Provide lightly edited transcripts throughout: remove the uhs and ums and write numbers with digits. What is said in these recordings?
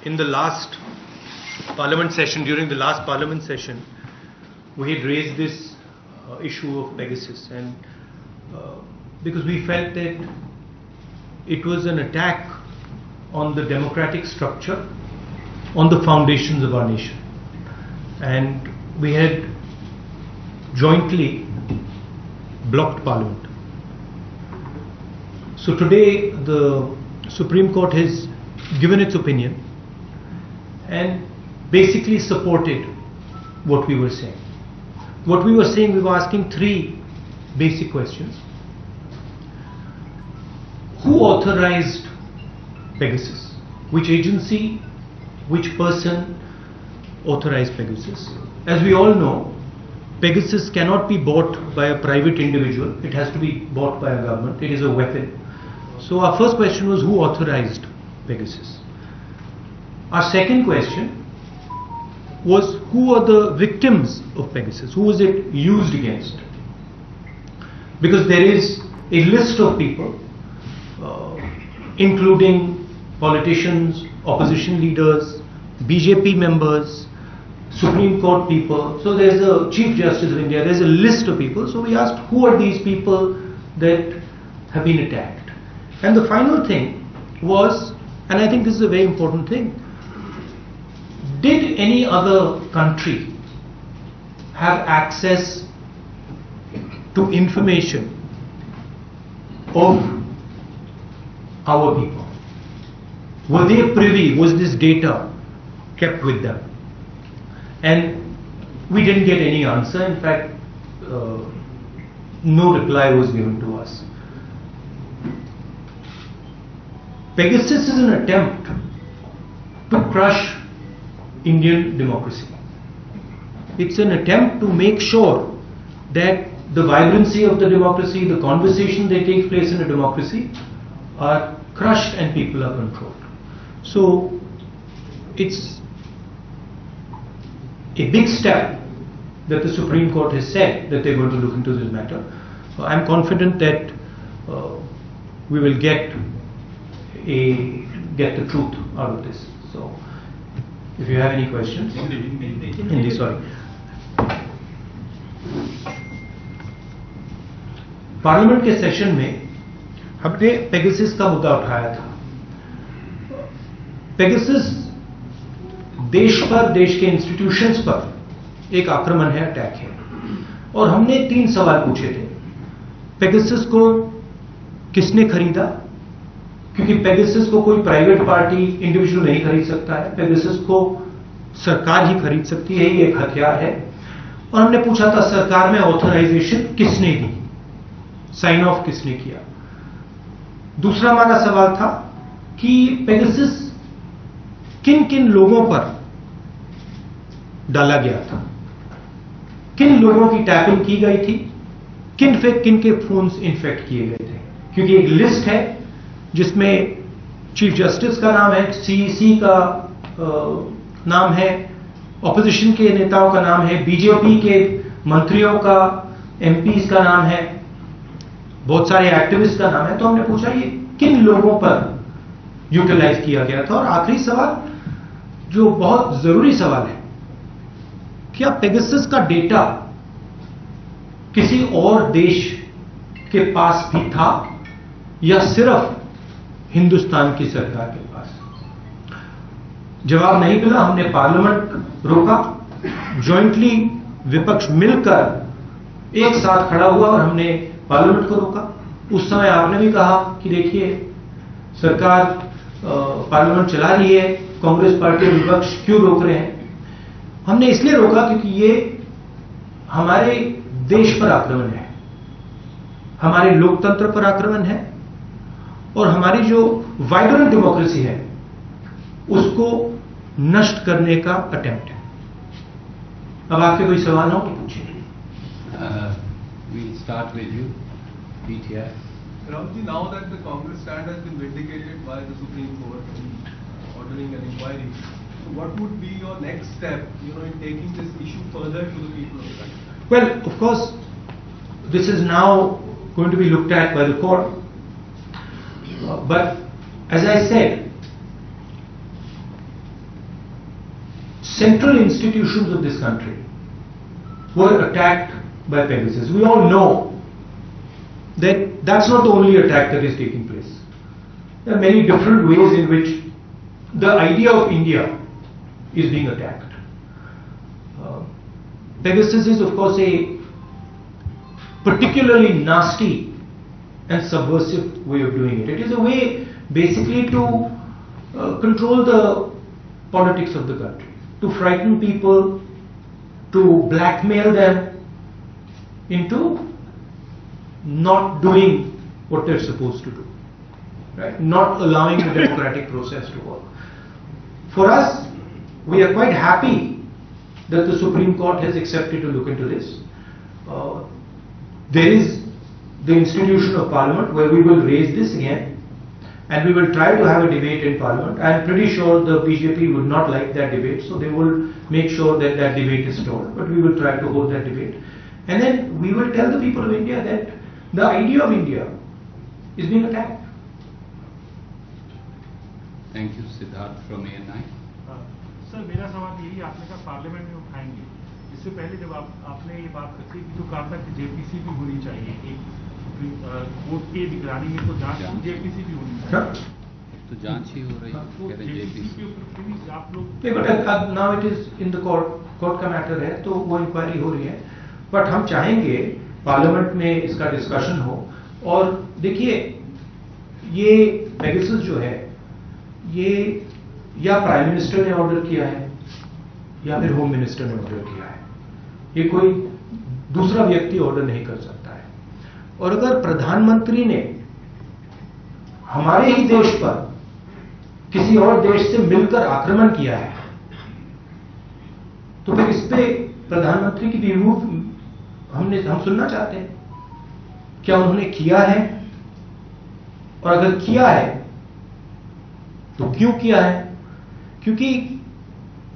in the last parliament session, during the last parliament session, we had raised this issue of Pegasus, and because we felt that it was an attack on the democratic structure, on the foundations of our nation, and we had jointly blocked Parliament. So today the Supreme Court has given its opinion and basically supported what we were saying. What we were saying, we were asking three basic questions. Who authorized Pegasus? Which agency, which person authorized Pegasus? As we all know, Pegasus cannot be bought by a private individual. It has to be bought by a government. It is a weapon. So our first question was, who authorized Pegasus? Our second question was, who are the victims of Pegasus? Who was it used against? Because there is a list of people, including politicians, opposition leaders, BJP members, Supreme Court people. So there's a Chief Justice of India, there's a list of people. So we asked, who are these people that have been attacked? And the final thing was, and I think this is a very important thing, did any other country have access to information of our people? Were they privy? Was this data kept with them? And we didn't get any answer. In fact, no reply was given to us. Pegasus is an attempt to crush Indian democracy. It's an attempt to make sure that the vibrancy of the democracy, the conversation that takes place in a democracy are crushed and people are controlled. So it's a big step that the Supreme Court has said that they're going to look into this matter. I'm confident that we will get the truth out of this. So if you have any questions, Hindi, sorry. Parliament के session में हमने Pegasus का मुद्दा उठाया था. Pegasus देश पर, देश के इंस्टीट्यूशंस पर एक आक्रमण है, अटैक है. और हमने 3 सवाल पूछे थे. पेगासस को किसने खरीदा? क्योंकि पेगासस को कोई प्राइवेट पार्टी, इंडिविजुअल नहीं खरीद सकता है. पेगासस को सरकार ही खरीद सकती है, ये एक हथियार है. और हमने पूछा था, सरकार में ऑथराइजेशन किसने दी, साइन ऑफ किसने किया? दूसरा हमारा सवाल था कि पेगासस किन किन लोगों पर डाला गया था, किन लोगों की टैपिंग की गई थी, किन के फोन्स इन्फेक्ट किए गए थे. क्योंकि एक लिस्ट है जिसमें चीफ जस्टिस का नाम है, सीईसी का नाम है, ऑपोजिशन के नेताओं का नाम है, बीजेपी के मंत्रियों का, एमपीज का नाम है, बहुत सारे एक्टिविस्ट का नाम है. तो हमने पूछा ये किन लोगों पर यूटिलाइज किया गया था. और आखिरी सवाल, जो बहुत जरूरी सवाल है, क्या पेगासस का डेटा किसी और देश के पास भी था या सिर्फ हिंदुस्तान की सरकार के पास? जवाब नहीं मिला. हमने पार्लियामेंट रोका, जॉइंटली विपक्ष मिलकर एक साथ खड़ा हुआ और हमने पार्लियामेंट को रोका. उस समय आपने भी कहा कि देखिए, सरकार पार्लियामेंट चला रही है, कांग्रेस पार्टी और विपक्ष क्यों रोक रहे हैं? हमने इसलिए रोका क्योंकि ये हमारे देश पर आक्रमण है, हमारे लोकतंत्र पर आक्रमण है, और हमारी जो वाइब्रेंट डेमोक्रेसी है उसको नष्ट करने का अटेम्प्ट है. अब आपके कोई सवाल हो तो पूछिए. We'll start with you, Pete here. Rahulji, now that the Congress stand has been vindicated by the Supreme Court in ordering an inquiry, so what would be your next step, in taking this issue further to the people of the country? Well, of course, this is now going to be looked at by the court. But as I said, central institutions of this country were attacked by Pegasus. We all know that that's not the only attack that is taking place. There are many different ways in which the idea of India is being attacked. Pegasus is, of course, a particularly nasty and subversive way of doing it. It is a way basically to control the politics of the country, to frighten people, to blackmail them into not doing what they're supposed to do, right? Not allowing the democratic process to work. For us, we are quite happy that the Supreme Court has accepted to look into this. There is the institution of Parliament where we will raise this again, and we will try to have a debate in Parliament. I am pretty sure the BJP would not like that debate, so they will make sure that that debate is stalled, but we will try to hold that debate. And then we will tell the people of India that the idea of India is being attacked. Thank you, Siddharth from ANI. Sir मेरा सवाल यही, आपने कहा parliament में उठाएंगे, इससे पहले जब आपने ये बात रखी कि जो कहा था कि जेपीसी भी होनी चाहिए, एक कोर्ट की निगरानी में तो जांच जेपीसी भी होनी चाहिए, तो जांच ही हो रही है जेपीसी के ऊपर, आप लोग नहीं, but now it is in the court का मैटर है, तो वो इंक्वायरी हो रही है, बट हम चाहेंगे पार्लियामेंट में इसका डिस्कशन हो। और देखिए, ये पेगासस जो है, ये या प्राइम मिनिस्टर ने ऑर्डर किया है या फिर होम मिनिस्टर ने ऑर्डर किया है, ये कोई दूसरा व्यक्ति ऑर्डर नहीं कर सकता है। और अगर प्रधानमंत्री ने हमारे ही देश पर किसी और देश से मिलकर आक्रमण किया है, तो फिर इस पे प्रधानमंत्री की व्यू हम सुनना चाहते हैं, क्या उन्होंने किया है, और अगर किया है तो क्यों किया है। क्योंकि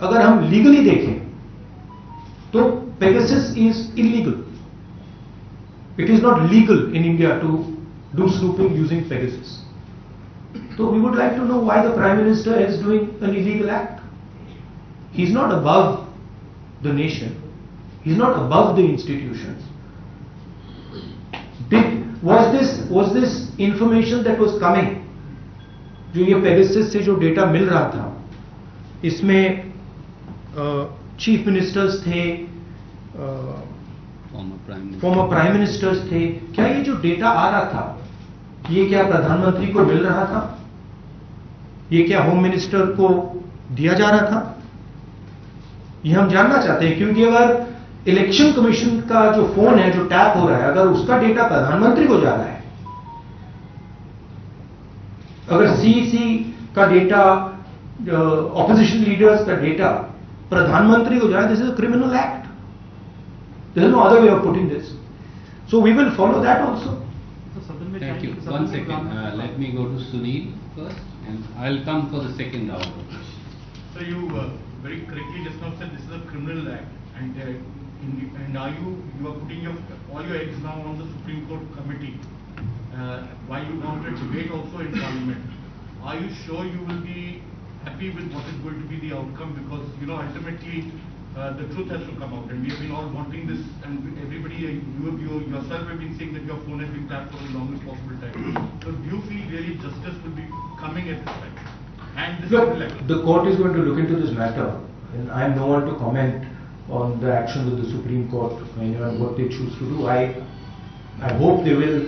अगर हम लीगली देखें तो Pegasus is illegal, it is not legal in India to do snooping using Pegasus. So we would like to know why the Prime Minister is doing an illegal act. He's not above the nation. He's not above the institutions. Was this information that was coming, जो ये Pegasus से जो data मिल रहा था, इसमें chief ministers थे, former prime ministers थे, क्या ये जो डेटा आ रहा था, ये क्या प्रधानमंत्री को मिल रहा था, ये क्या होम मिनिस्टर को दिया जा रहा था, ये हम जानना चाहते हैं। क्योंकि अगर इलेक्शन कमीशन का जो फोन है, जो टैप हो रहा है, अगर उसका डेटा प्रधानमंत्री को जा रहा है, अगर सीईसी का डेटा, ऑपोजिशन लीडर्स का डेटा प्रधानमंत्री को जा रहा है, this is a criminal act, there is no other way of putting this, so we will follow that also. Thank you. One second. Let me go to Sunil first, and I'll come for the second round. So you very correctly just now said this is a criminal act, and are you are putting all your eggs now on the Supreme Court committee, while you want a debate also in Parliament. Are you sure you will be happy with what is going to be the outcome? Because ultimately the truth has to come out, and we have been all wanting this, and everybody, you yourself have been saying that your phone has been tapped for the longest possible time. So do you feel really justice will be coming at this time? And this Look, the court is going to look into this matter, and I am no one to comment on the actions of the Supreme Court and what they choose to do. I hope they will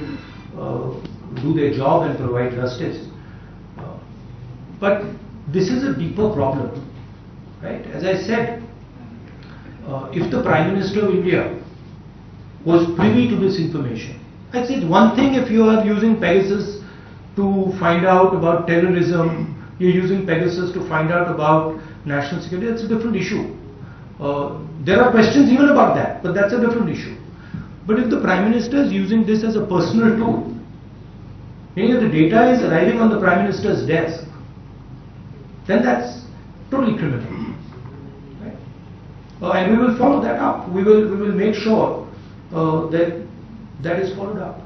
do their job and provide justice. But this is a deeper problem, right? As I said, if the Prime Minister of India was privy to this information, I said one thing if you are using Pegasus to find out about terrorism, you're using Pegasus to find out about national security, that's a different issue. There are questions even about that, but that's a different issue. But if the Prime Minister is using this as a personal tool, meaning that the data is arriving on the Prime Minister's desk, then that's totally criminal. And we will follow that up. We will make sure that is followed up.